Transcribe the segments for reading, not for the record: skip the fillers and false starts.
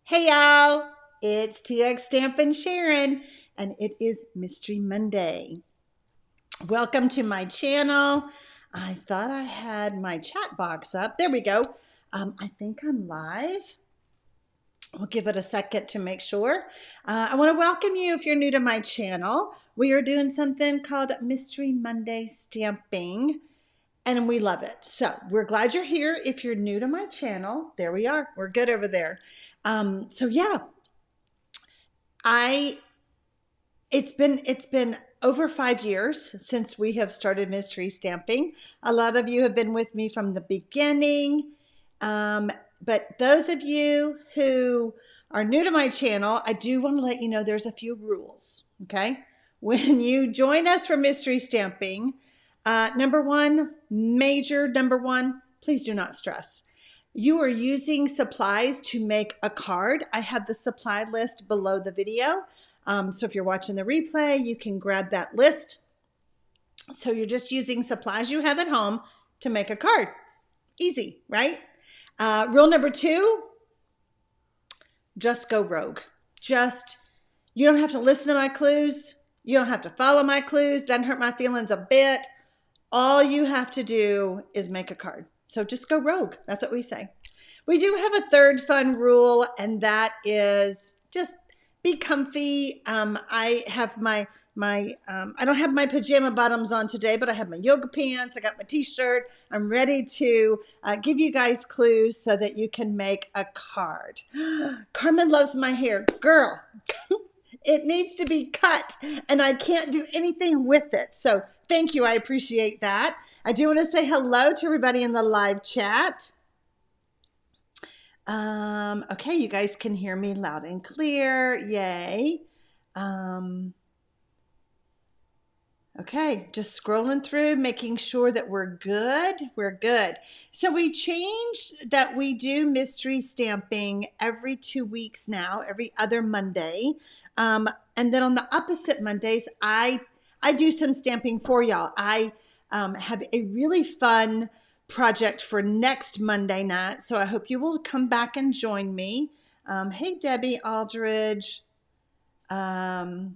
Hey y'all, it's TxStampin Sharon, and it is Mystery Monday. Welcome to my channel. I thought I had my chat box up. There we go. I think I'm live. We'll give it a second to make sure. I want to welcome you if you're new to my channel. We are doing something called Mystery Monday Stamping, and we love it. So we're glad you're here. If you're new to my channel, there we are. We're good over there. So yeah, it's been over 5 years since we have started mystery stamping. A lot of you have been with me from the beginning. But those of you who are new to my channel, I do want to let you know there's a few rules, okay? When you join us for mystery stamping, number one, please do not stress. You are using supplies to make a card. I have the supply list below the video. So if you're watching the replay, you can grab that list. So you're just using supplies you have at home to make a card. Easy, right? Rule number two, just go rogue. You don't have to listen to my clues. You don't have to follow my clues. Doesn't hurt my feelings a bit. All you have to do is make a card. So just go rogue. That's what we say. We do have a third fun rule, and that is just be comfy. I have I don't have my pajama bottoms on today, but I have my yoga pants. I got my t-shirt. I'm ready to give you guys clues so that you can make a card. Carmen loves my hair. Girl, it needs to be cut, and I can't do anything with it. So thank you. I appreciate that. I do want to say hello to everybody in the live chat. Okay, you guys can hear me loud and clear. Yay. Okay, just scrolling through, making sure that we're good. We're good. So we changed that we do mystery stamping every 2 weeks now, every other Monday. And then on the opposite Mondays, I do some stamping for y'all. I have a really fun project for next Monday night, so I hope you will come back and join me. Hey, Debbie Aldridge. Oh,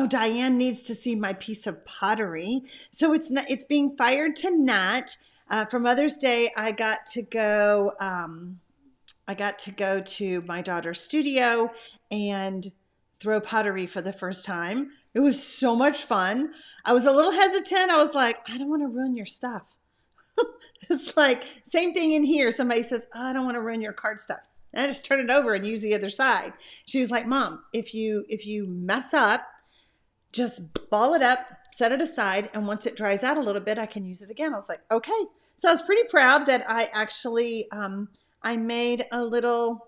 Diane needs to see my piece of pottery. So it's being fired tonight. For Mother's Day, I got to go to my daughter's studio and throw pottery for the first time. It was so much fun. I was a little hesitant. I was like, I don't want to ruin your stuff. It's like same thing in here. Somebody says, oh, I don't want to ruin your cardstock. I just turn it over and use the other side. She was like, Mom, if you mess up, just ball it up, set it aside, and once it dries out a little bit, I can use it again. I was like, okay. So I was pretty proud that I actually I made a little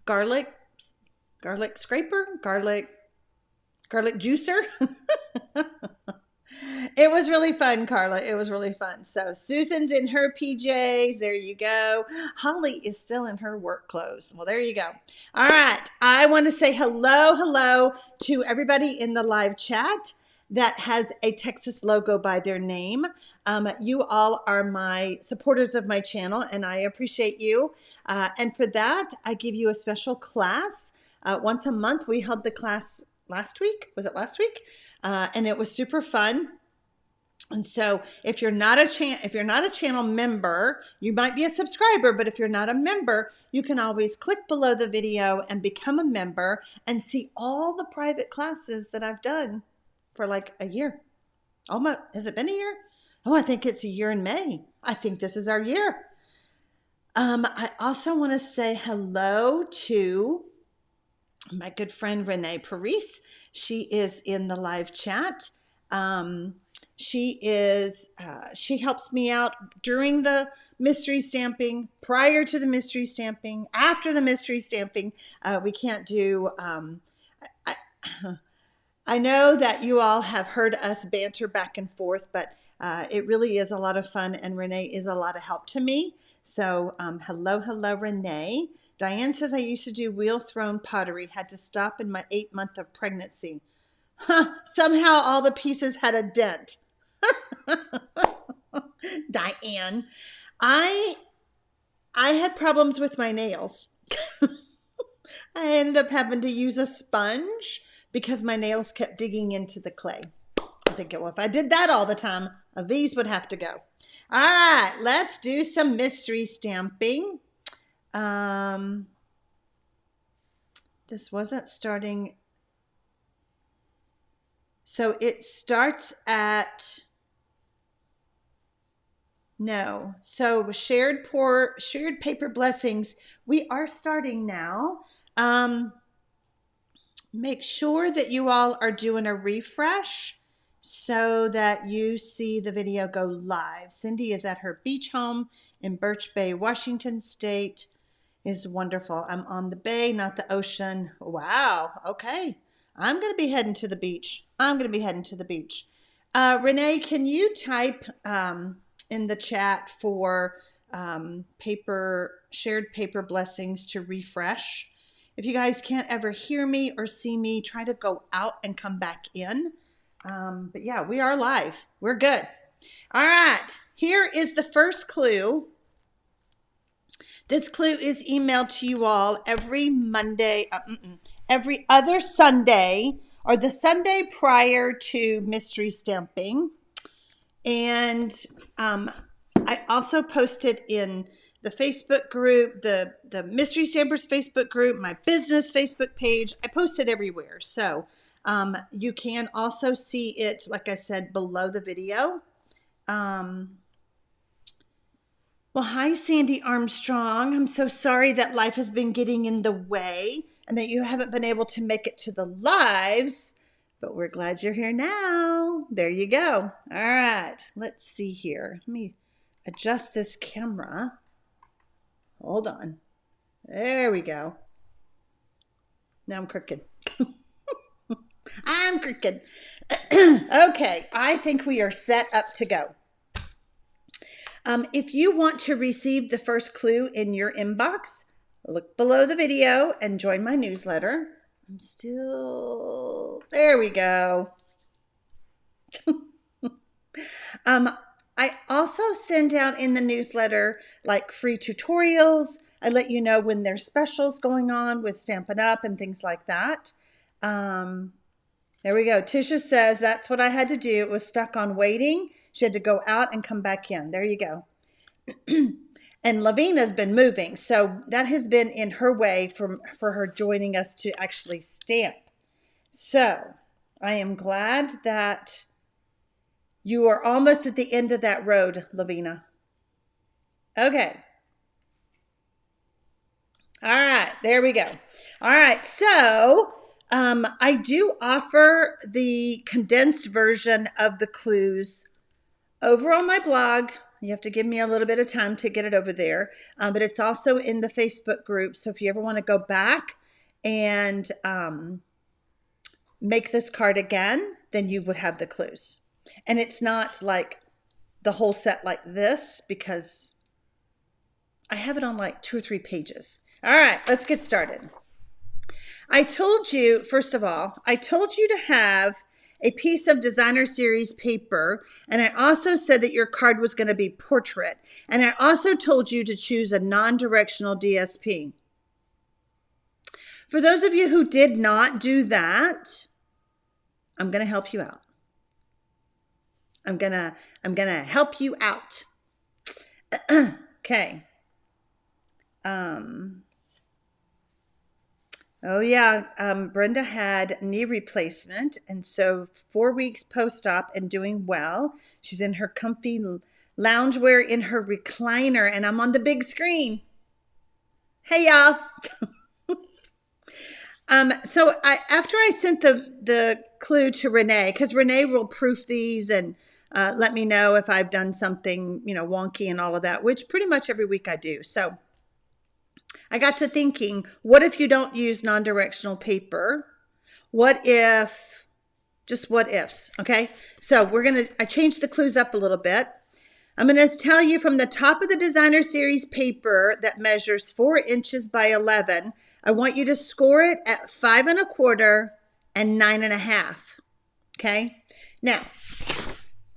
garlic scraper, garlic juicer. It was really fun, Carla. It was really fun. So Susan's in her PJs. There you go. Holly is still in her work clothes. Well, there you go. All right. I want to say hello to everybody in the live chat that has a Texas logo by their name. You all are my supporters of my channel, and I appreciate you. And for that, I give you a special class. Once a month, we held the class last week. Was it last week? And it was super fun. And so if you're not a channel member, you might be a subscriber, but if you're not a member, you can always click below the video and become a member and see all the private classes that I've done for like a year. Almost, has it been a year? Oh, I think it's a year in May. I think this is our year. I also want to say hello to my good friend Renee Paris. She is in the live chat. She helps me out during the mystery stamping, prior to the mystery stamping, after the mystery stamping. We can't do, I know that you all have heard us banter back and forth, but it really is a lot of fun, and Renee is a lot of help to me. So hello, Renee. Diane says, I used to do wheel thrown pottery, had to stop in my 8th month of pregnancy. Somehow all the pieces had a dent. Diane, I had problems with my nails. I ended up having to use a sponge because my nails kept digging into the clay. I think, well, if I did that all the time, these would have to go. All right, let's do some mystery stamping. This wasn't starting. So it starts at, no. So shared paper blessings. We are starting now. Make sure that you all are doing a refresh so that you see the video go live. Cindy is at her beach home in Birch Bay, Washington State. Is wonderful. I'm on the bay, not the ocean. Wow. Okay. I'm going to be heading to the beach. Renee, can you type in the chat for shared paper blessings to refresh? If you guys can't ever hear me or see me, try to go out and come back in. But yeah, we are live. We're good. All right. Here is the first clue. This clue is emailed to you all every Monday, every other Sunday, or the Sunday prior to mystery stamping. And I also posted in the Facebook group, the Mystery Stampers Facebook group, my business Facebook page. I post it everywhere. So you can also see it, like I said, below the video. Well, hi, Sandy Armstrong. I'm so sorry that life has been getting in the way and that you haven't been able to make it to the lives, but we're glad you're here now. There you go. All right, let's see here. Let me adjust this camera. Hold on. There we go. Now I'm crooked. I'm crooked. Okay, I think we are set up to go. If you want to receive the first clue in your inbox, look below the video and join my newsletter. There we go. I also send out in the newsletter like free tutorials. I let you know when there's specials going on with Stampin' Up! And things like that. There we go. Tisha says that's what I had to do. It was stuck on waiting. She had to go out and come back in. There you go. And Lavina's been moving, so that has been in her way for her joining us to actually stamp. So I am glad that you are almost at the end of that road, Lavina. Okay. All right, there we go. All right, so I do offer the condensed version of the clues over on my blog. You have to give me a little bit of time to get it over there. But it's also in the Facebook group. So if you ever want to go back and make this card again, then you would have the clues. And it's not like the whole set like this because I have it on like 2 or 3 pages. All right, let's get started. I told you, first of all, I told you to have a piece of designer series paper, and I also said that your card was going to be portrait, and I also told you to choose a non-directional DSP. For those of you who did not do that, I'm going to help you out. I'm gonna help you out. Okay. Oh yeah, Brenda had knee replacement, and so 4 weeks post-op and doing well. She's in her comfy loungewear in her recliner, and I'm on the big screen. Hey y'all. So after I sent the clue to Renee, because Renee will proof these and let me know if I've done something, wonky and all of that, which pretty much every week I do. So I got to thinking, what if you don't use non-directional paper? What if, just what ifs, okay? So I changed the clues up a little bit. I'm going to tell you from the top of the designer series paper that measures 4 inches by 11, I want you to score it at 5 1/4 and 9 1/2, okay? Now,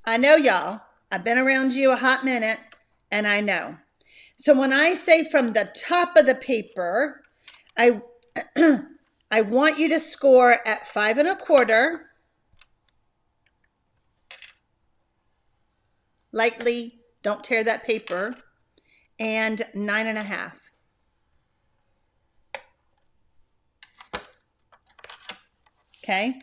I know y'all, I've been around you a hot minute, and I know. So when I say from the top of the paper, I I want you to score at 5 1/4. Lightly, don't tear that paper, and 9 1/2. Okay.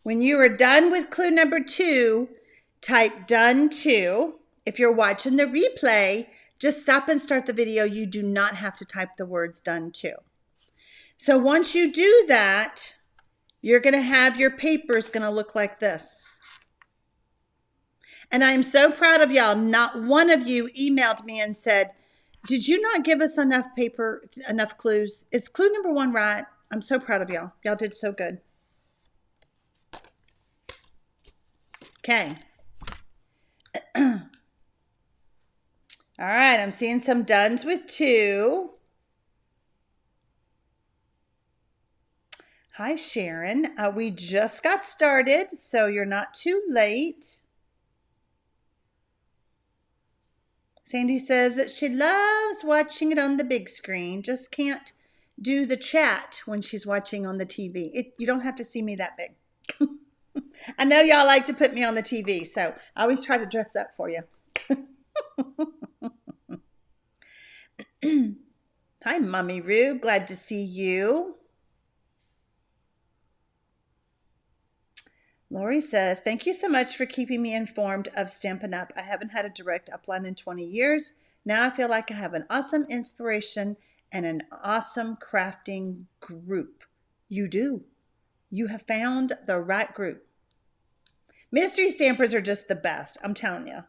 When you are done with clue number 2, type done 2. If you're watching the replay, just stop and start the video. You do not have to type the words done 2. So once you do that, you're going to have your paper is going to look like this. And I'm so proud of y'all. Not one of you emailed me and said, did you not give us enough paper, enough clues? Is clue number 1 right? I'm so proud of y'all. Y'all did so good. Okay. All right, I'm seeing some dones with 2. Hi, Sharon. We just got started, so you're not too late. Sandy says that she loves watching it on the big screen, just can't do the chat when she's watching on the TV. You don't have to see me that big. I know y'all like to put me on the TV, so I always try to dress up for you. Hi, Mommy Roo. Glad to see you. Lori says, thank you so much for keeping me informed of Stampin' Up. I haven't had a direct upline in 20 years. Now I feel like I have an awesome inspiration and an awesome crafting group. You do. You have found the right group. Mystery stampers are just the best, I'm telling you.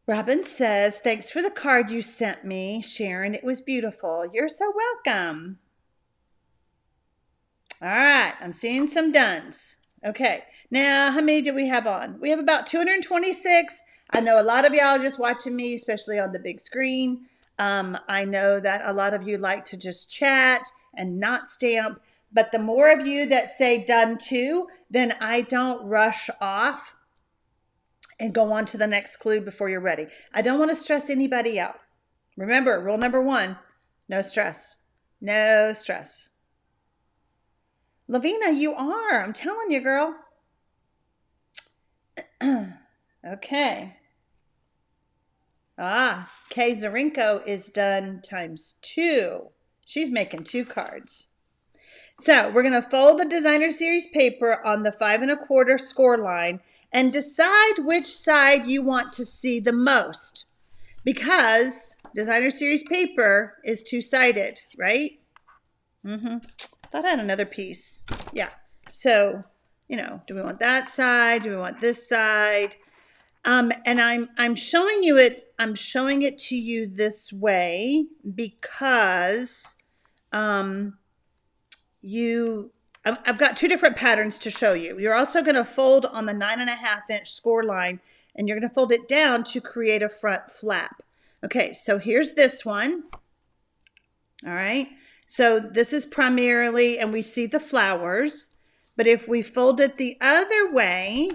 Robin says, thanks for the card you sent me, Sharon. It was beautiful. You're so welcome. All right, I'm seeing some dones. Okay, now how many do we have on? We have about 226. I know a lot of y'all just watching me, especially on the big screen. I know that a lot of you like to just chat and not stamp, but the more of you that say done too, then I don't rush off and go on to the next clue before you're ready. I don't want to stress anybody out. Remember, rule number 1, no stress. No stress. Lavina, you are. I'm telling you, girl. Okay. Kay Zarinko is done ×2. She's making 2 cards. So we're going to fold the designer series paper on the 5 1/4 score line and decide which side you want to see the most, because designer series paper is 2-sided, right? Thought I had another piece. Yeah. So, do we want that side? Do we want this side? And I'm showing you it. I'm showing it to you this way because I've got 2 different patterns to show you. You're also going to fold on the 9 1/2 inch score line, and you're going to fold it down to create a front flap. Okay, so here's this one. All right. So this is primarily, and we see the flowers, but if we fold it the other way,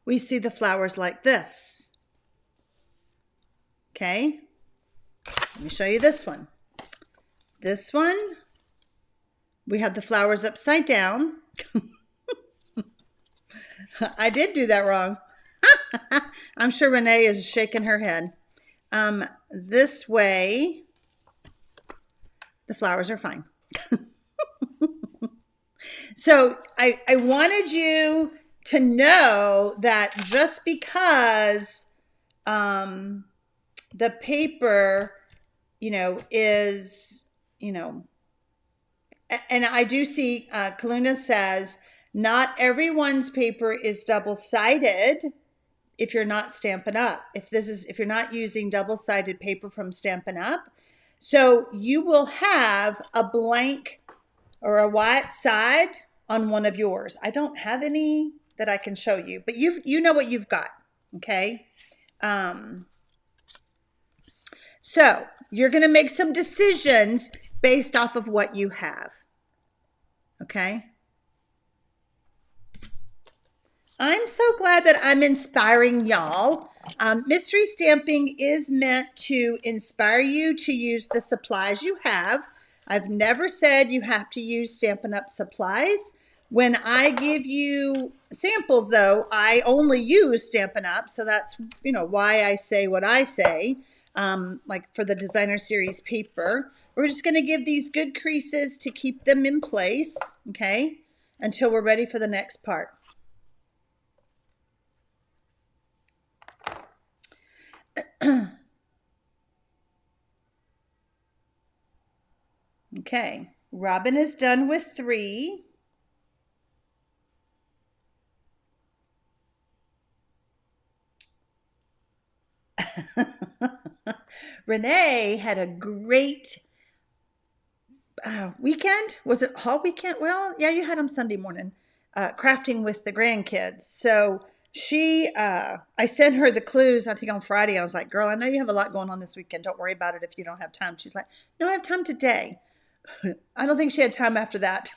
we see the flowers like this. Okay. Let me show you this one. This one, we have the flowers upside down. I did do that wrong. I'm sure Renee is shaking her head. This way, the flowers are fine. So I wanted you to know that just because the paper, is, and I do see Kaluna says, not everyone's paper is double-sided if you're not Stampin' Up. If you're not using double-sided paper from Stampin' Up. So you will have a blank or a white side on one of yours. I don't have any that I can show you, but you know what you've got, okay? So you're going to make some decisions based off of what you have. Okay? I'm so glad that I'm inspiring y'all. Mystery stamping is meant to inspire you to use the supplies you have. I've never said you have to use Stampin' Up! Supplies. When I give you samples, though, I only use Stampin' Up! So that's, why I say what I say. Like for the designer series paper, we're just going to give these good creases to keep them in place, okay, until we're ready for the next part. Okay, Robin is done with 3. Renee had a great weekend. Was it all weekend? Well, yeah, you had them Sunday morning, crafting with the grandkids. So I sent her the clues, I think on Friday. I was like, girl, I know you have a lot going on this weekend. Don't worry about it if you don't have time. She's like, no, I have time today. I don't think she had time after that.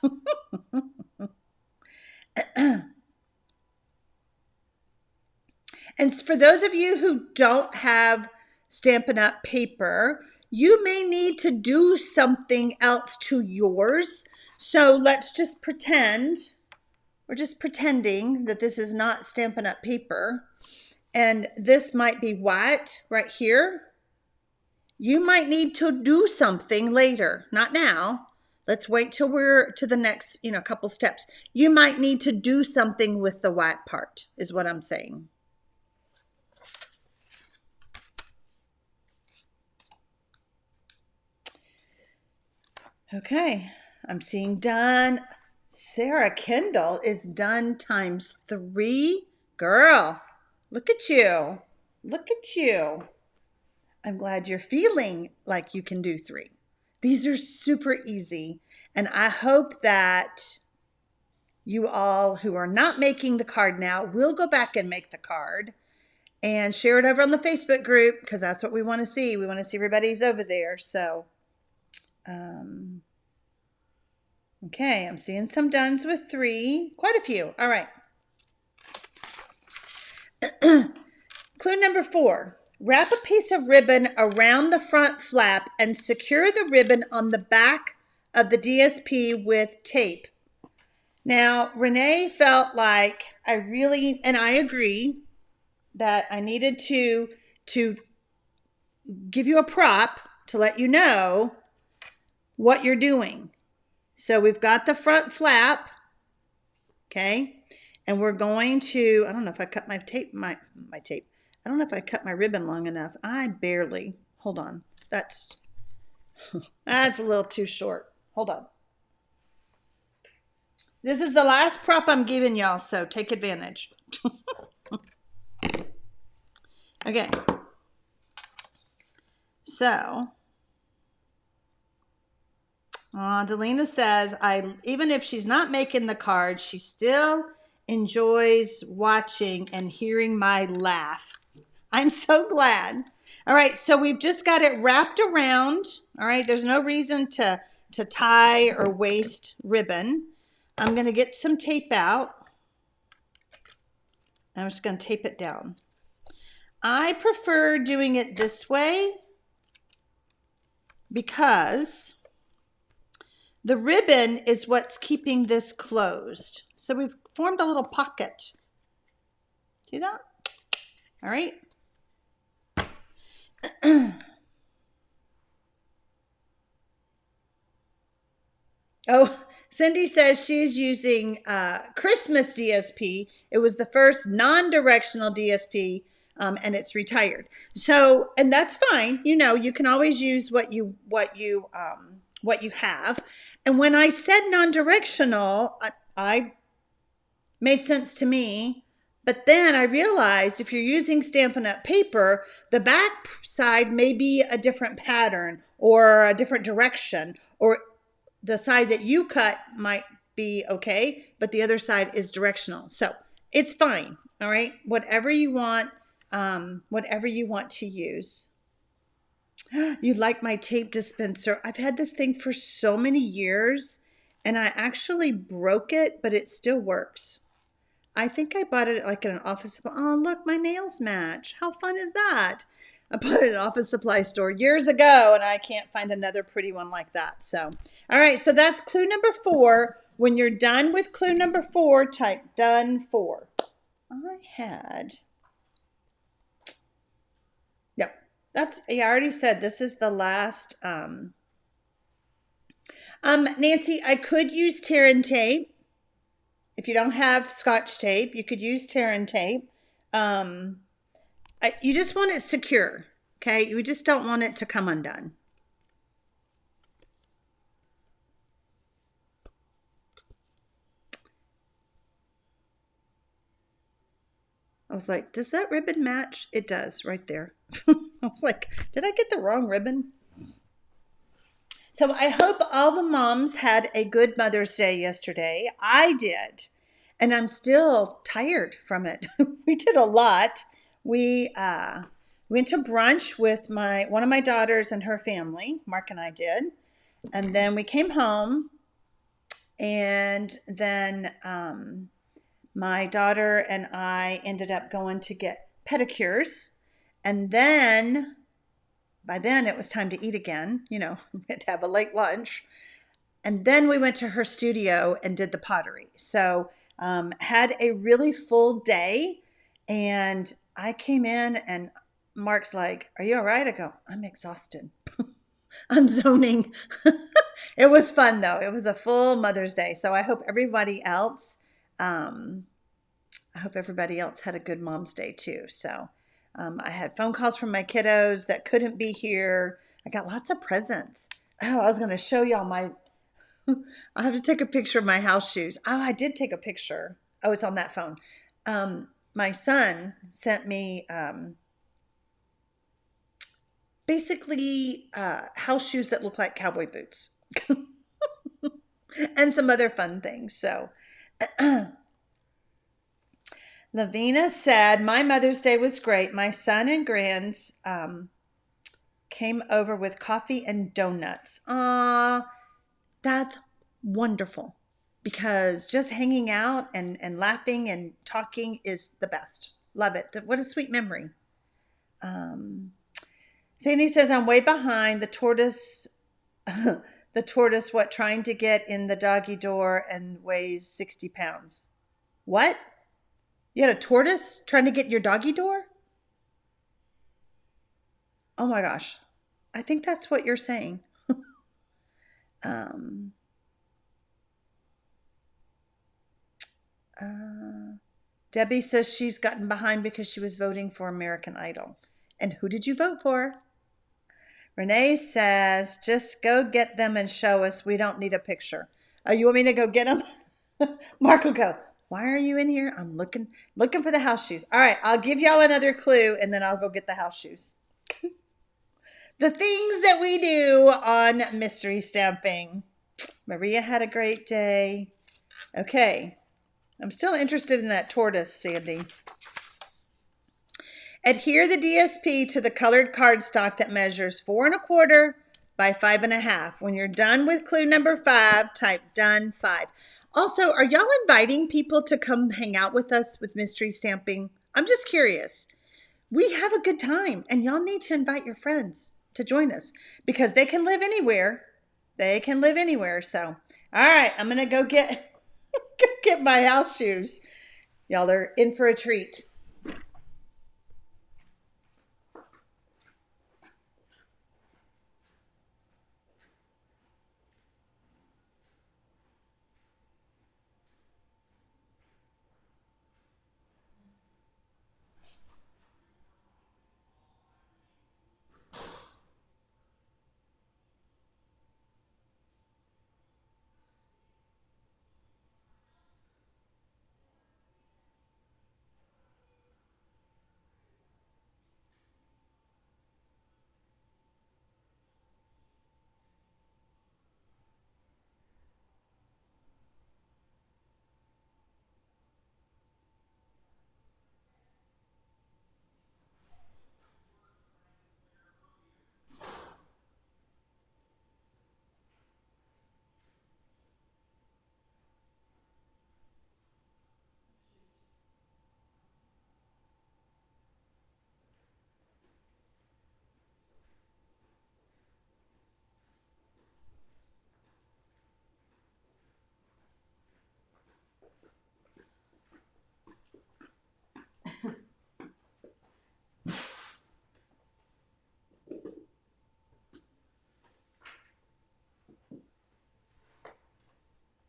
And for those of you who don't have Stampin' Up! Paper, you may need to do something else to yours. So let's just pretend, we're just pretending that this is not Stampin' Up! Paper. And this might be white right here. You might need to do something later, not now. Let's wait till we're to the next, couple steps. You might need to do something with the white part, is what I'm saying. Okay, I'm seeing done. Sarah Kendall is done times 3. Girl, look at you. Look at you. I'm glad you're feeling like you can do 3. These are super easy. And I hope that you all who are not making the card now will go back and make the card and share it over on the Facebook group, because that's what we want to see. We want to see everybody's over there. So, okay, I'm seeing some dones with 3. Quite a few. All right. Clue number 4. Wrap a piece of ribbon around the front flap and secure the ribbon on the back of the DSP with tape. Now, Renee felt like and I agree, that I needed to give you a prop to let you know what you're doing. So we've got the front flap, okay? And we're going to, I don't know if I cut my tape, my tape. I don't know if I cut my ribbon long enough. I barely, hold on. That's a little too short. Hold on. This is the last prop I'm giving y'all, so take advantage. Okay. So, Delina says, even if she's not making the card, she still enjoys watching and hearing my laugh. I'm so glad. All right, so we've just got it wrapped around. All right, there's no reason to tie or waste ribbon. I'm going to get some tape out. I'm just going to tape it down. I prefer doing it this way because the ribbon is what's keeping this closed. So we've formed a little pocket. See that? All right. Oh, Cindy says she's using Christmas DSP. It was the first non-directional DSP, and it's retired. So, and that's fine. You can always use what you have. And when I said non-directional, I made sense to me. But then I realized if you're using Stampin' Up! Paper, the back side may be a different pattern or a different direction, or the side that you cut might be okay, but the other side is directional. So it's fine. All right. Whatever you want to use. You like my tape dispenser? I've had this thing for so many years and I actually broke it, but it still works. I think I bought it like in an office supply. Oh, look, my nails match. How fun is that? I bought it at an office supply store years ago and I can't find another pretty one like that. So, all right, so that's clue number 4. When you're done with clue number 4, type done for. I had, yep, that's, yeah, I already said this is the last. Nancy, I could use tear and tape. If you don't have Scotch tape, you could use tear and tape. You just want it secure, okay? You just don't want it to come undone. I was like, does that ribbon match? It does, right there. I was like, did I get the wrong ribbon? So I hope all the moms had a good Mother's Day yesterday. I did, and I'm still tired from it. We did a lot. We went to brunch with one of my daughters and her family. Mark and I did, and then we came home, and then my daughter and I ended up going to get pedicures, and then by then it was time to eat again. You know, we had to have a late lunch. And then we went to her studio and did the pottery. So had a really full day. And I came in and Mark's like, are you all right? I go, I'm exhausted. I'm zoning. It was fun though. It was a full Mother's Day. So I hope everybody else, had a good Mom's Day too. So I had phone calls from my kiddos that couldn't be here. I got lots of presents. Oh, I was going to show y'all my, I have to take a picture of my house shoes. Oh, I did take a picture. Oh, it's on that phone. My son sent me basically house shoes that look like cowboy boots and some other fun things. So Lavina said, my Mother's Day was great. My son and grands came over with coffee and donuts. That's wonderful because just hanging out and laughing and talking is the best. Love it. What a sweet memory. Sandy says, I'm way behind. The tortoise, what, trying to get in the doggy door and weighs 60 pounds. What? You had a tortoise trying to get in your doggy door? Oh my gosh. I think that's what you're saying. Debbie says she's gotten behind because she was voting for American Idol. And who did you vote for? Renee says, just go get them and show us. We don't need a picture. Oh, you want me to go get them? Mark will go, why are you in here? I'm looking for the house shoes. All right, I'll give y'all another clue and then I'll go get the house shoes. The things that we do on mystery stamping. Maria had a great day. Okay, I'm still interested in that tortoise, Sandy. Adhere the DSP to the colored cardstock that measures 4 1/4 by 5 1/2. When you're done with clue number 5, type done 5. Also, are y'all inviting people to come hang out with us with mystery stamping? I'm just curious. We have a good time and y'all need to invite your friends to join us because they can live anywhere. They can live anywhere. So, all right, I'm going to go get my house shoes. Y'all are in for a treat.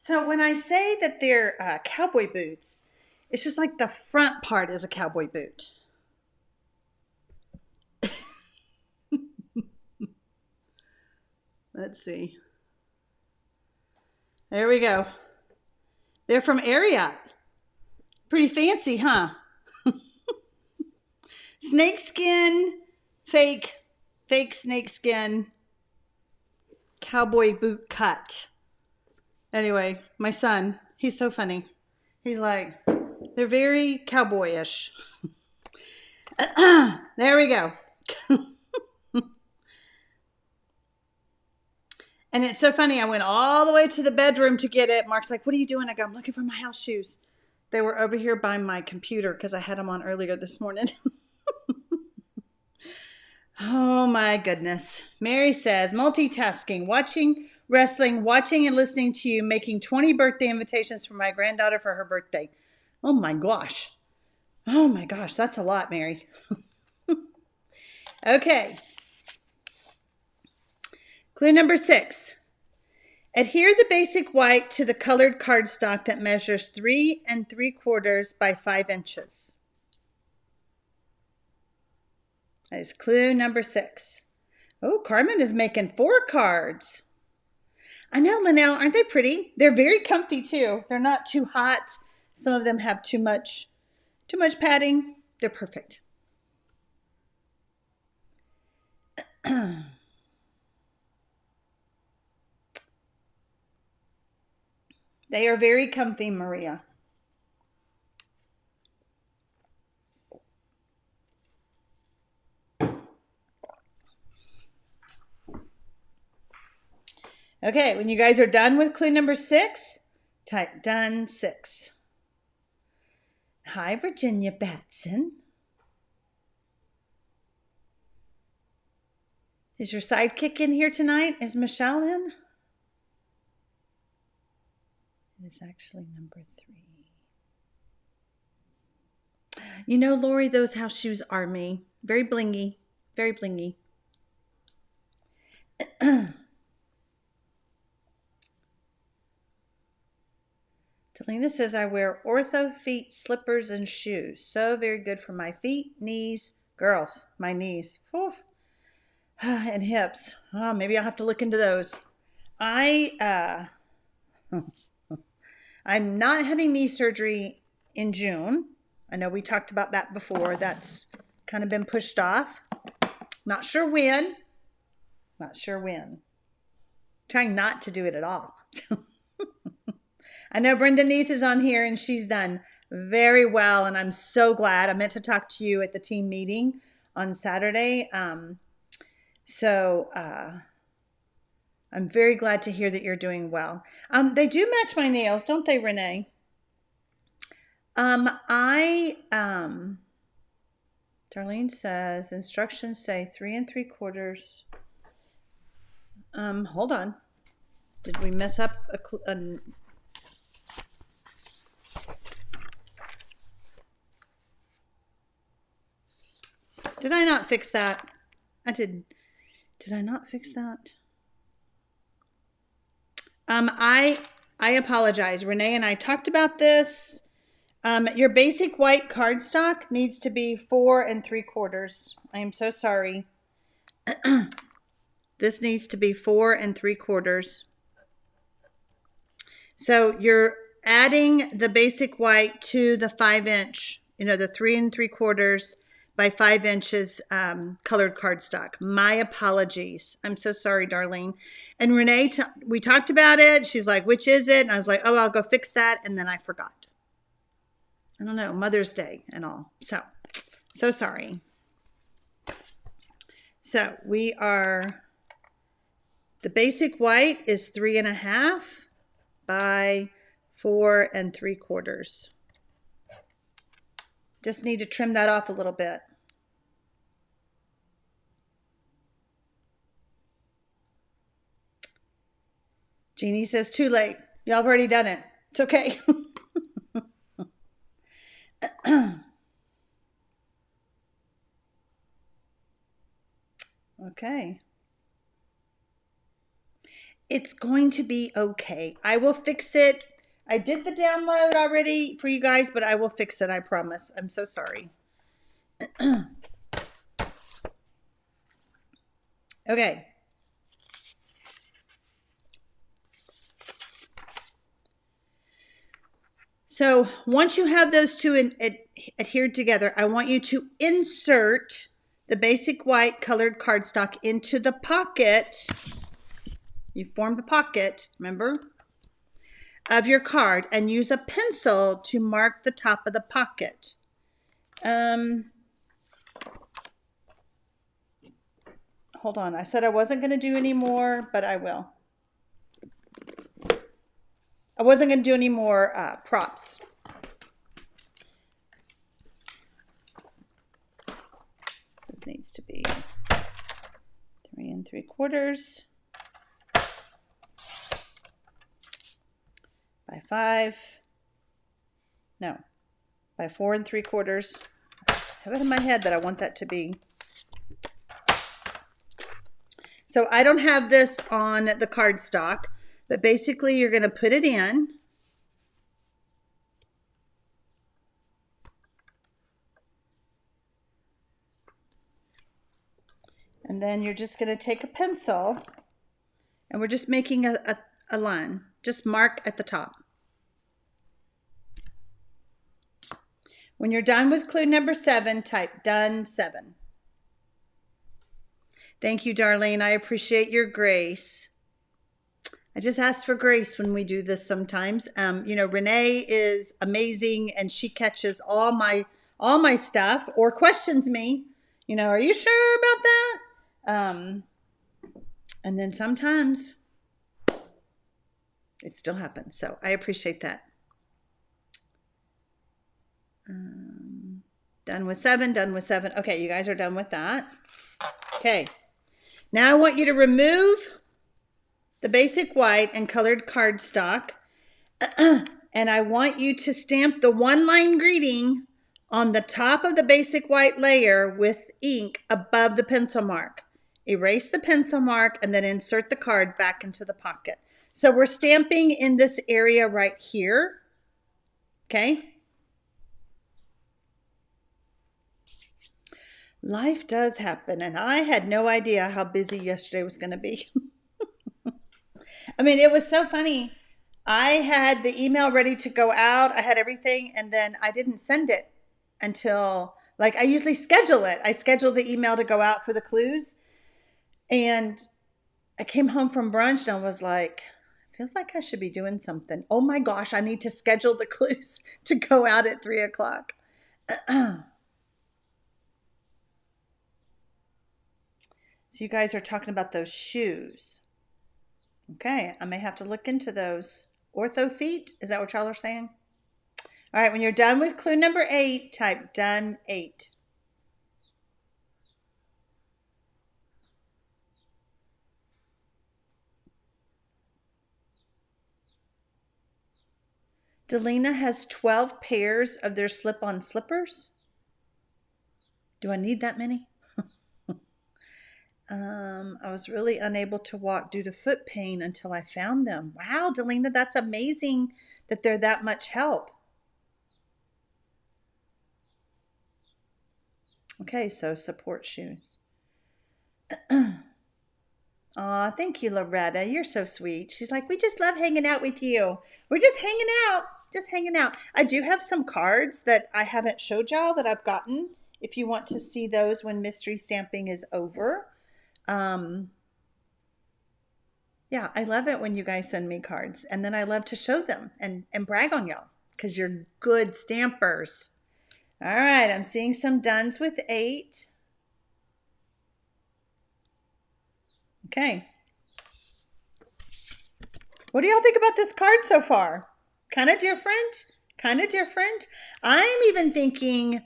So when I say that they're cowboy boots, it's just like the front part is a cowboy boot. Let's see. There we go. They're from Ariat. Pretty fancy, huh? Snakeskin, fake snakeskin, cowboy boot cut. Anyway, my son, he's so funny. He's like, they're very cowboyish. There we go. And it's so funny. I went all the way to the bedroom to get it. Mark's like, what are you doing? I go, I'm looking for my house shoes. They were over here by my computer because I had them on earlier this morning. Oh my goodness. Mary says, multitasking, watching wrestling, watching and listening to you, making 20 birthday invitations for my granddaughter for her birthday. Oh my gosh. Oh my gosh. That's a lot, Mary. Okay. Clue number 6. Adhere the basic white to the colored cardstock that measures 3 3/4 by 5 inches. That is clue number 6. Oh, Carmen is making 4 cards. I know, Linnell, aren't they pretty? They're very comfy too. They're not too hot. Some of them have too much padding. They're perfect. They are very comfy, Maria. Okay, when you guys are done with clue number 6, type done 6. Hi, Virginia Batson. Is your sidekick in here tonight? Is Michelle in? It is actually number 3. You know, Lori, those house shoes are me. Very blingy. Very blingy. Talina says, I wear ortho feet slippers and shoes. So very good for my feet, knees, girls, my knees, and hips. Oh, maybe I'll have to look into those. I'm not having knee surgery in June. I know we talked about that before. That's kind of been pushed off. Not sure when. Trying not to do it at all. I know Brenda Neese is on here and she's done very well, and I'm so glad. I meant to talk to you at the team meeting on Saturday. I'm very glad to hear that you're doing well. They do match my nails, don't they, Renee? Darlene says instructions say 3 3/4. Hold on. Did we mess up a Did I not fix that? I did. Did I not fix that? I apologize. Renee and I talked about this. Your basic white cardstock needs to be 4 3/4. I am so sorry. This needs to be 4 3/4. So you're adding the basic white to the 5-inch, the 3 3/4 by 5 inches colored cardstock. My apologies. I'm so sorry, Darlene. And Renee, we talked about it. She's like, which is it? And I was like, oh, I'll go fix that. And then I forgot. I don't know, Mother's Day and all. So sorry. So the basic white is 3 1/2 by 4 3/4. Just need to trim that off a little bit. Jeannie says, too late. Y'all have already done it. It's okay. Okay. It's going to be okay. I will fix it. I did the download already for you guys, but I will fix it, I promise. I'm so sorry. Okay. So once you have those two adhered together, I want you to insert the basic white colored cardstock into the pocket. You formed the pocket, remember, of your card, and use a pencil to mark the top of the pocket. Hold on, I said I wasn't going to do any more, but I will. I wasn't going to do any more props. This needs to be 3 3/4 by 5. No, by 4 3/4. I have it in my head that I want that to be. So I don't have this on the cardstock, but basically you're going to put it in. And then you're just going to take a pencil, and we're just making a line. Just mark at the top. When you're done with clue number 7, type done 7. Thank you, Darlene. I appreciate your grace. I just ask for grace when we do this sometimes. You know, Renee is amazing, and she catches all my stuff or questions me. You know, are you sure about that? And then sometimes it still happens. So I appreciate that. Done with 7, done with 7. Okay, you guys are done with that. Okay. Now I want you to remove the basic white and colored cardstock. And I want you to stamp the one-line greeting on the top of the basic white layer with ink above the pencil mark. Erase the pencil mark and then insert the card back into the pocket. So we're stamping in this area right here. Okay. Life does happen, and I had no idea how busy yesterday was going to be. I mean, it was so funny. I had the email ready to go out. I had everything, and then I didn't send it until, like, I usually schedule it. I schedule the email to go out for the clues. And I came home from brunch and I was like, feels like I should be doing something. Oh my gosh, I need to schedule the clues to go out at 3 o'clock. So you guys are talking about those shoes. Okay, I may have to look into those. Ortho feet, is that what y'all are saying? All right, when you're done with clue number 8, type done 8. Delina has 12 pairs of their slip-on slippers. Do I need that many? I was really unable to walk due to foot pain until I found them. Wow, Delina, that's amazing that they're that much help. Okay, so support shoes. Aw, thank you, Loretta. You're so sweet. She's like, we just love hanging out with you. We're just hanging out. Just hanging out. I do have some cards that I haven't showed y'all that I've gotten. If you want to see those when mystery stamping is over. Yeah, I love it when you guys send me cards. And then I love to show them and brag on y'all because you're good stampers. All right, I'm seeing some dones with 8. Okay. What do y'all think about this card so far? Kind of different? Kind of different. I'm even thinking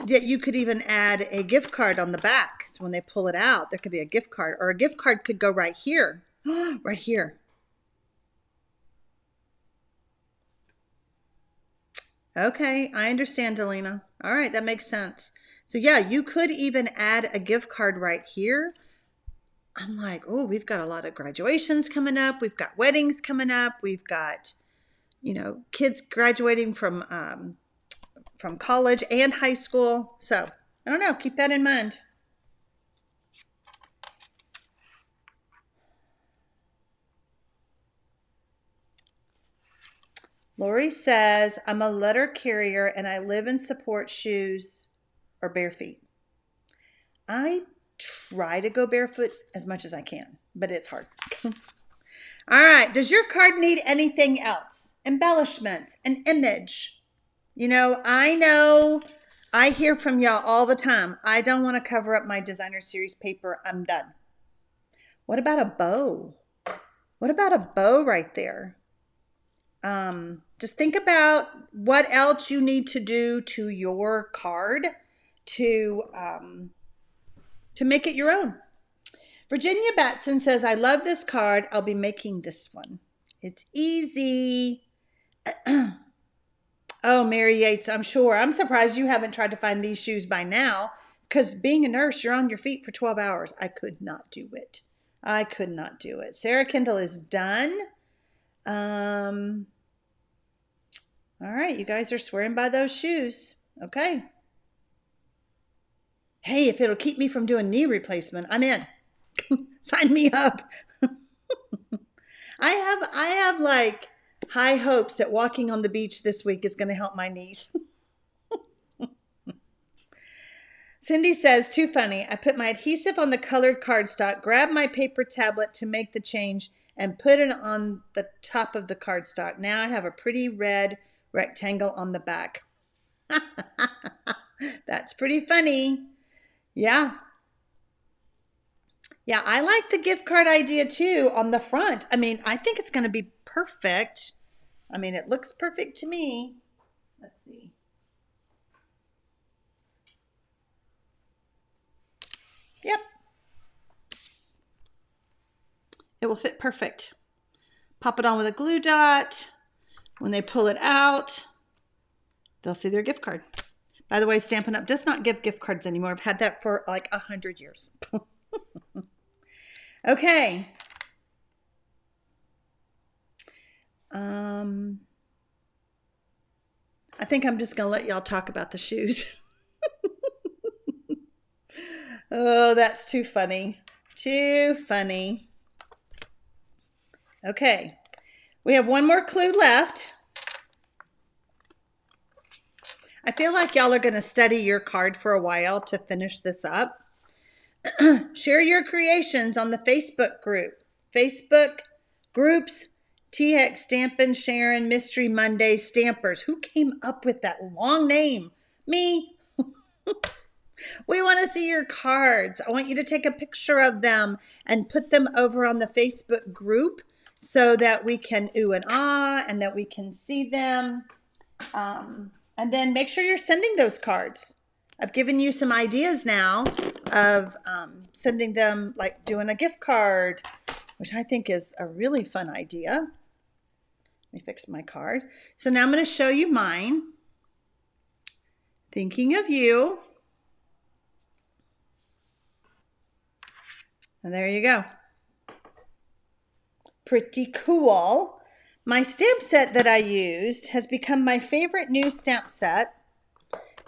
that you could even add a gift card on the back. So when they pull it out, there could be a gift card, or a gift card could go right here. Right here. Okay, I understand, Delina. All right, that makes sense. So yeah, you could even add a gift card right here. I'm like, oh, we've got a lot of graduations coming up. We've got weddings coming up. We've got, kids graduating from college and high school. So I don't know. Keep that in mind. Lori says, I'm a letter carrier and I live and support shoes or bare feet. I try to go barefoot as much as I can, but it's hard. All right. Does your card need anything else? Embellishments, an image. I know I hear from y'all all the time. I don't want to cover up my designer series paper. I'm done. What about a bow? What about a bow right there? Just think about what else you need to do to your card to make it your own. Virginia Batson says, I love this card. I'll be making this one. It's easy. Oh, Mary Yates, I'm sure. I'm surprised you haven't tried to find these shoes by now, because being a nurse, you're on your feet for 12 hours. I could not do it. I could not do it. Sarah Kendall is done. All right, you guys are swearing by those shoes. Okay. Hey, if it'll keep me from doing knee replacement, I'm in. Sign me up. I have like high hopes that walking on the beach this week is going to help my knees. Cindy says, too funny. I put my adhesive on the colored cardstock, grabbed my paper tablet to make the change, and put it on the top of the cardstock. Now I have a pretty red rectangle on the back. That's pretty funny. Yeah. Yeah, I like the gift card idea too on the front. I mean, I think it's going to be perfect. I mean, it looks perfect to me. Let's see. Yep. It will fit perfect. Pop it on with a glue dot. When they pull it out, they'll see their gift card. By the way, Stampin' Up! Does not give gift cards anymore. I've had that for like 100 years. Okay. I think I'm just going to let y'all talk about the shoes. Oh, that's too funny. Too funny. Okay. We have one more clue left. I feel like y'all are going to study your card for a while to finish this up. Share your creations on the Facebook group. Facebook groups, TxStampin, Sharon, Mystery Monday, Stampers. Who came up with that long name? Me. We want to see your cards. I want you to take a picture of them and put them over on the Facebook group so that we can ooh and ah and that we can see them. And then make sure you're sending those cards. I've given you some ideas now of sending them, like doing a gift card, which I think is a really fun idea. Let me fix my card. So now I'm going to show you mine. Thinking of you. And there you go. Pretty cool. My stamp set that I used has become my favorite new stamp set,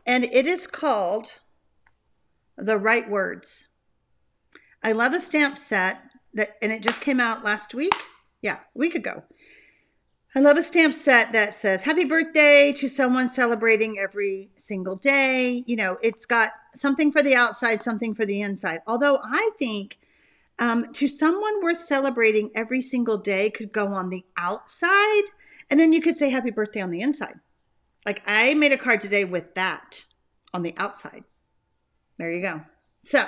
and it is called The Right Words. I love a stamp set and it just came out last week. Yeah, a week ago. I love a stamp set that says happy birthday to someone celebrating every single day. You know, it's got something for the outside, something for the inside. Although I think to someone worth celebrating every single day could go on the outside, and then you could say happy birthday on the inside. Like I made a card today with that on the outside. There you go. So,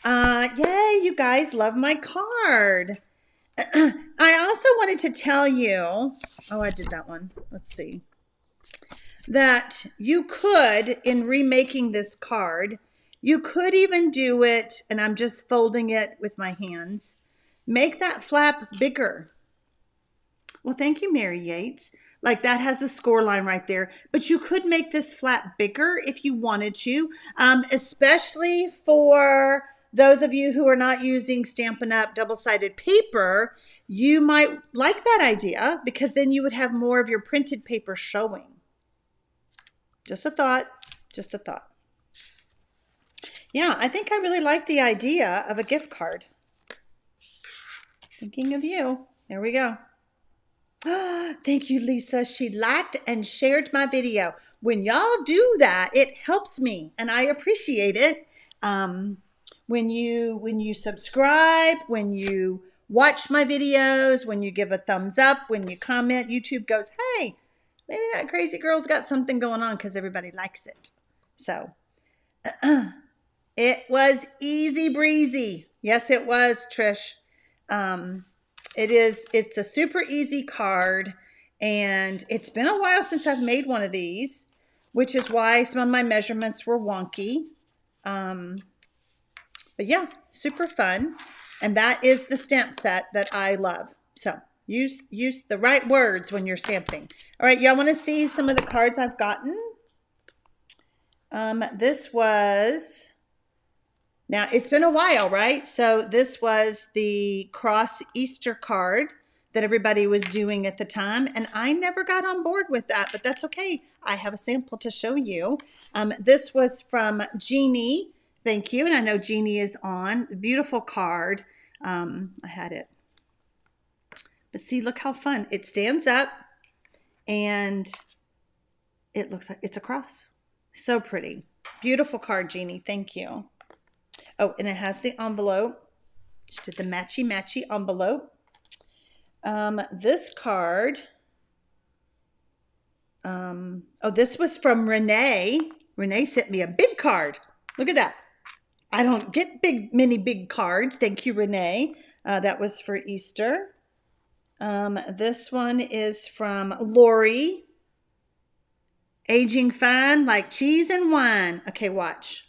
yay, you guys love my card. I also wanted to tell you, oh, I did that one. Let's see. That you could, in remaking this card, you could even do it, and I'm just folding it with my hands, make that flap bigger. Well, thank you, Mary Yates. Like that has a score line right there, but you could make this flap bigger if you wanted to, especially for those of you who are not using Stampin' Up! Double-sided paper, you might like that idea because then you would have more of your printed paper showing. Just a thought, just a thought. Yeah, I think I really like the idea of a gift card. Thinking of you. There we go. Thank you, Lisa. She liked and shared my video. When y'all do that, it helps me and I appreciate it. When you subscribe, when you watch my videos, when you give a thumbs up, when you comment, YouTube goes, hey, maybe that crazy girl's got something going on because everybody likes it. So it was easy breezy. Yes, it was, Trish. It's a super easy card, and it's been a while since I've made one of these, which is why some of my measurements were wonky. But yeah, super fun. And that is the stamp set that I love. So use the right words when you're stamping. All right, y'all want to see some of the cards I've gotten? This was, now it's been a while, right? So this was the cross Easter card that everybody was doing at the time. And I never got on board with that, but that's okay. I have a sample to show you. This was from Jeannie. Thank you. And I know Jeannie is on. Beautiful card. I had it. But see, look how fun. It stands up and it looks like it's a cross. So pretty. Beautiful card, Jeannie. Thank you. Oh, and it has the envelope. She did the matchy-matchy envelope. This card. Oh, this was from Renee. Renee sent me a big card. Look at that. I don't get many big cards. Thank you, Renee. That was for Easter. This one is from Lori. Aging fine like cheese and wine. Okay, watch.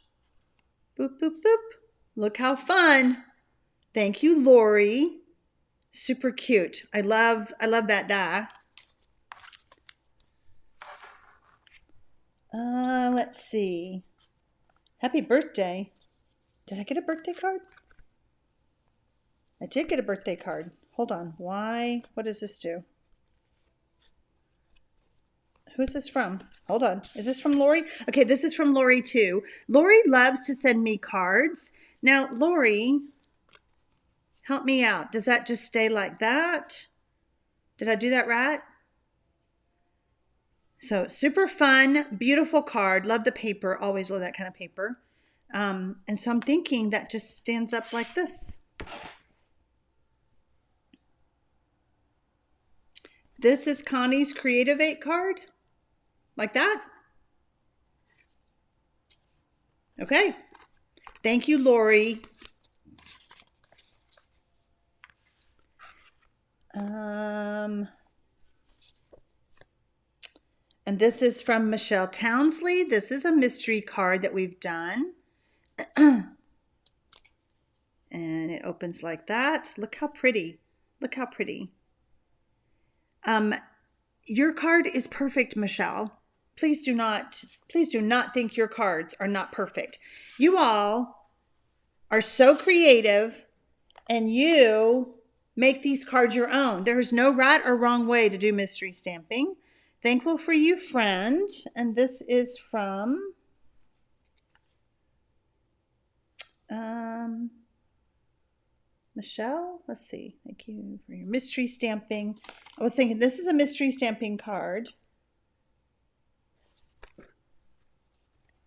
Boop, boop, boop. Look how fun. Thank you, Lori. Super cute. I love that die. Let's see. Happy birthday. Did I get a birthday card? I did get a birthday card. Hold on. Why? What does this do? Who's this from? Hold on. Is this from Lori? Okay, this is from Lori too. Lori loves to send me cards. Now, Lori, help me out. Does that just stay like that? Did I do that right? So super fun, beautiful card. Love the paper. Always love that kind of paper. And so I'm thinking that just stands up like this. This is Connie's Creative 8 card. Like that. Okay. Thank you, Lori. And this is from Michelle Townsley. This is a mystery card that we've done. And it opens like that. Look how pretty. Look how pretty. Your card is perfect, Michelle. Please do not think your cards are not perfect. You all are so creative and you make these cards your own. There's no right or wrong way to do mystery stamping. Thankful for you, friend. And this is from Michelle. Let's see. Thank you for your mystery stamping. I was thinking this is a mystery stamping card.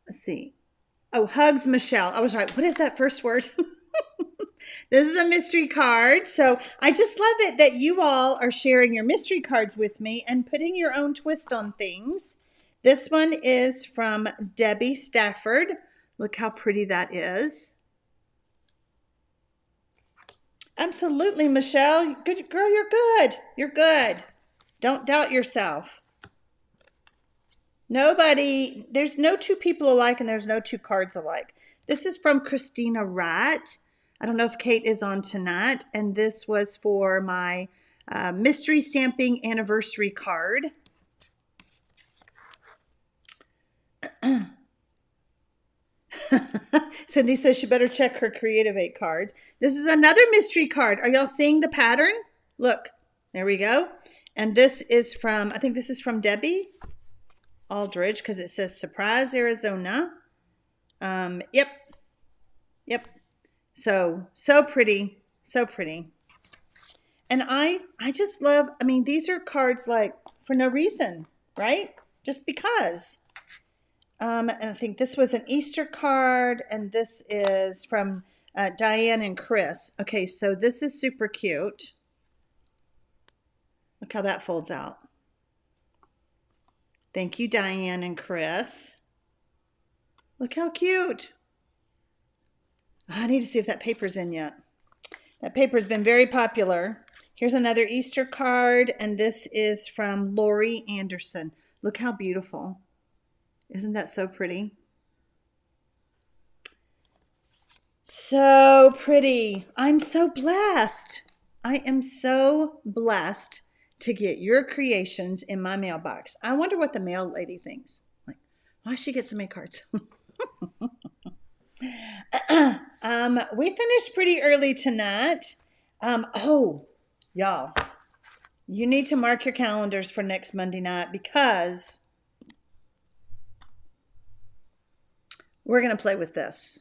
Let's see. Oh, hugs, Michelle. I was right. What is that first word? This is a mystery card. So I just love it that you all are sharing your mystery cards with me and putting your own twist on things. This one is from Debbie Stafford. Look how pretty that is. Absolutely, Michelle. Good girl, you're good. You're good. Don't doubt yourself. There's no two people alike and there's no two cards alike. This is from Christina Wright. I don't know if Kate is on tonight. And this was for my mystery stamping anniversary card. Cindy says she better check her Creative 8 cards. This is another mystery card. Are y'all seeing the pattern? Look, there we go. And this is from, I think this is from Debbie Aldridge because it says Surprise, Arizona. Yep. So pretty, so pretty. And I just love, I mean, these are cards like for no reason, right? Just because. And I think this was an Easter card, and this is from Diane and Chris. Okay, so this is super cute. Look how that folds out. Thank you, Diane and Chris. Look how cute. I need to see if that paper's in yet. That paper's been very popular. Here's another Easter card, and this is from Lori Anderson. Look how beautiful. Isn't that so pretty? So pretty. I'm so blessed. I am so blessed to get your creations in my mailbox. I wonder what the mail lady thinks. Like, why she get so many cards? We finished pretty early tonight. Oh, y'all, you need to mark your calendars for next Monday night because we're going to play with this.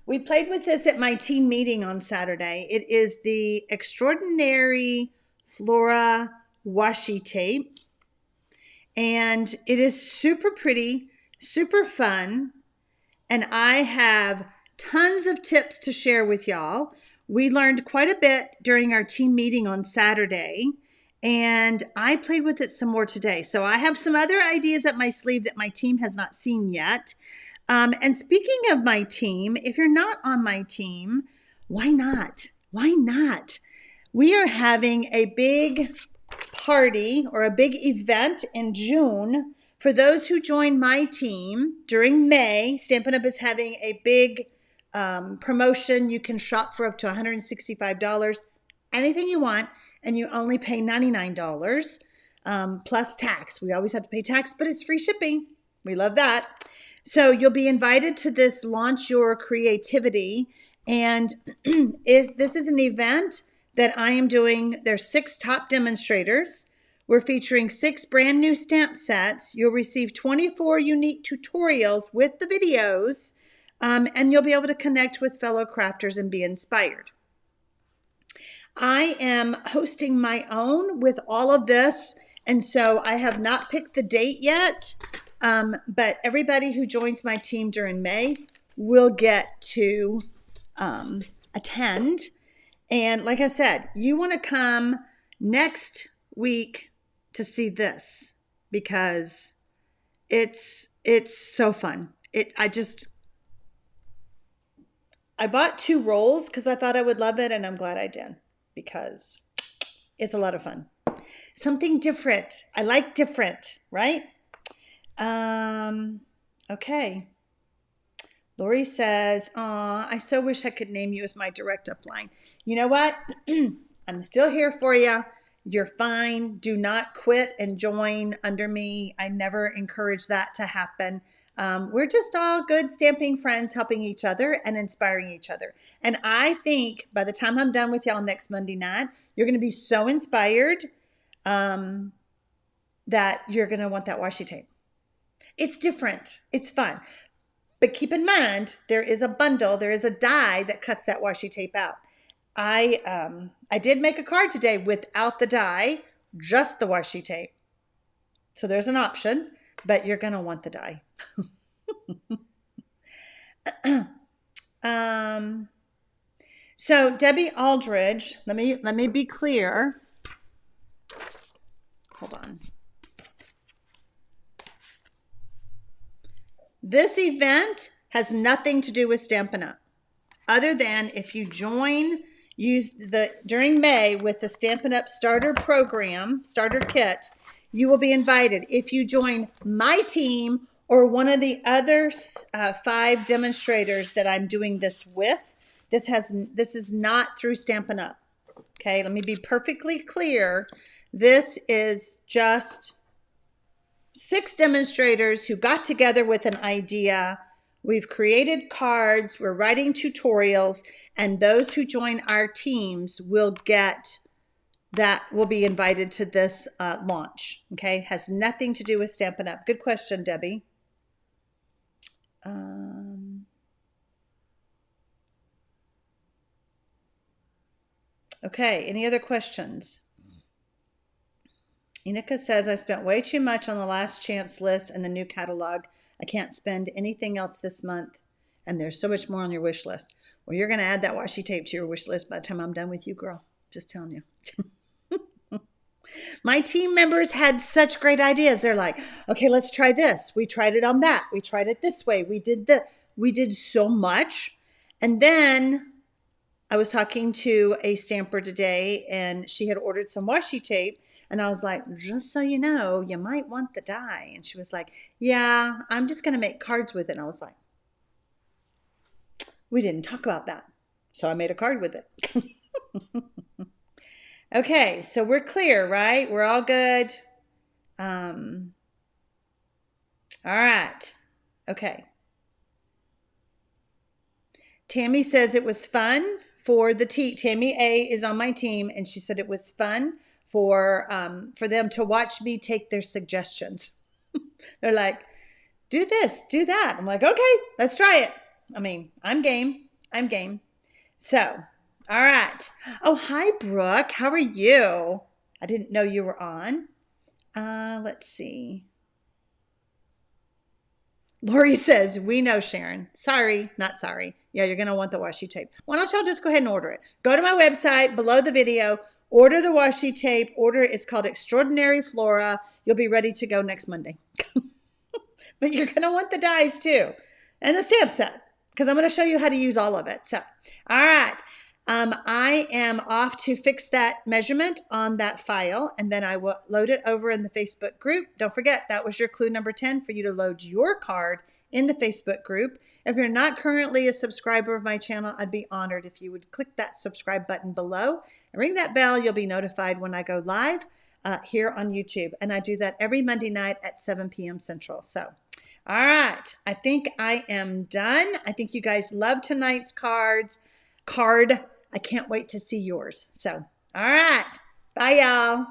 We played with this at my team meeting on Saturday. It is the Extraordinary Flora washi tape. And it is super pretty, super fun. And I have tons of tips to share with y'all. We learned quite a bit during our team meeting on Saturday. And I played with it some more today. So I have some other ideas up my sleeve that my team has not seen yet. And speaking of my team, if you're not on my team, why not? Why not? We are having a big party or a big event in June. For those who join my team during May, Stampin' Up! Is having a big promotion. You can shop for up to $165, anything you want, and you only pay $99 plus tax. We always have to pay tax, but it's free shipping. We love that. So you'll be invited to this Launch Your Creativity. And this is an event that I am doing. There's 6 top demonstrators. We're featuring 6 brand new stamp sets. You'll receive 24 unique tutorials with the videos, and you'll be able to connect with fellow crafters and be inspired. I am hosting my own with all of this, and so I have not picked the date yet. But everybody who joins my team during May will get to attend. And like I said, you want to come next week to see this because it's so fun. I bought 2 rolls because I thought I would love it, and I'm glad I did because it's a lot of fun. Something different. I like different, right? Okay. Lori says, "Aw, I so wish I could name you as my direct upline." You know what? I'm still here for you. You're fine. Do not quit and join under me. I never encourage that to happen. We're just all good stamping friends helping each other and inspiring each other. And I think by the time I'm done with y'all next Monday night, you're going to be so inspired that you're going to want that washi tape. It's different. It's fun. But keep in mind, there is a bundle. There is a die that cuts that washi tape out. I did make a card today without the die, just the washi tape. So there's an option, but you're going to want the die. So Debbie Aldridge, let me be clear. Hold on. This event has nothing to do with Stampin' Up! Other than if you join, during May with the Stampin' Up! Starter program, starter kit, you will be invited. If you join my team or one of the other 5 demonstrators that I'm doing this with, this is not through Stampin' Up! Okay, let me be perfectly clear. This is just 6 demonstrators who got together with an idea. We've created cards, we're writing tutorials, and those who join our teams will be invited to this launch. Okay, has nothing to do with Stampin' Up. Good question, Debbie. Okay, any other questions? Inika says, I spent way too much on the last chance list and the new catalog. I can't spend anything else this month. And there's so much more on your wish list. Well, you're going to add that washi tape to your wish list by the time I'm done with you, girl. Just telling you. My team members had such great ideas. They're like, okay, let's try this. We tried it on that. We tried it this way. We did so much. And then I was talking to a stamper today, and she had ordered some washi tape. And I was like, just so you know, you might want the die. And she was like, yeah, I'm just going to make cards with it. And I was like, we didn't talk about that. So I made a card with it. Okay, so we're clear, right? We're all good. All right. Okay. Tammy says it was fun for the team. Tammy A is on my team, and she said it was fun for them to watch me take their suggestions. They're like, do this, do that. I'm like, okay, let's try it. I mean, I'm game. I'm game. So, all right. Oh, hi, Brooke. How are you? I didn't know you were on. Let's see. Lori says, we know, Sharon. Sorry, not sorry. Yeah, you're going to want the washi tape. Why don't y'all just go ahead and order it? Go to my website below the video. Order the washi tape. Order it. It's called Extraordinary Flora. You'll be ready to go next Monday. But you're going to want the dies too. And the stamp set, because I'm going to show you how to use all of it. So, all right. I am off to fix that measurement on that file, and then I will load it over in the Facebook group. Don't forget, that was your clue number 10 for you to load your card in the Facebook group. If you're not currently a subscriber of my channel, I'd be honored if you would click that subscribe button below and ring that bell. You'll be notified when I go live here on YouTube. And I do that every Monday night at 7 p.m. Central. So, all right. I think I am done. I think you guys love tonight's card. I can't wait to see yours. So, all right. Bye, y'all.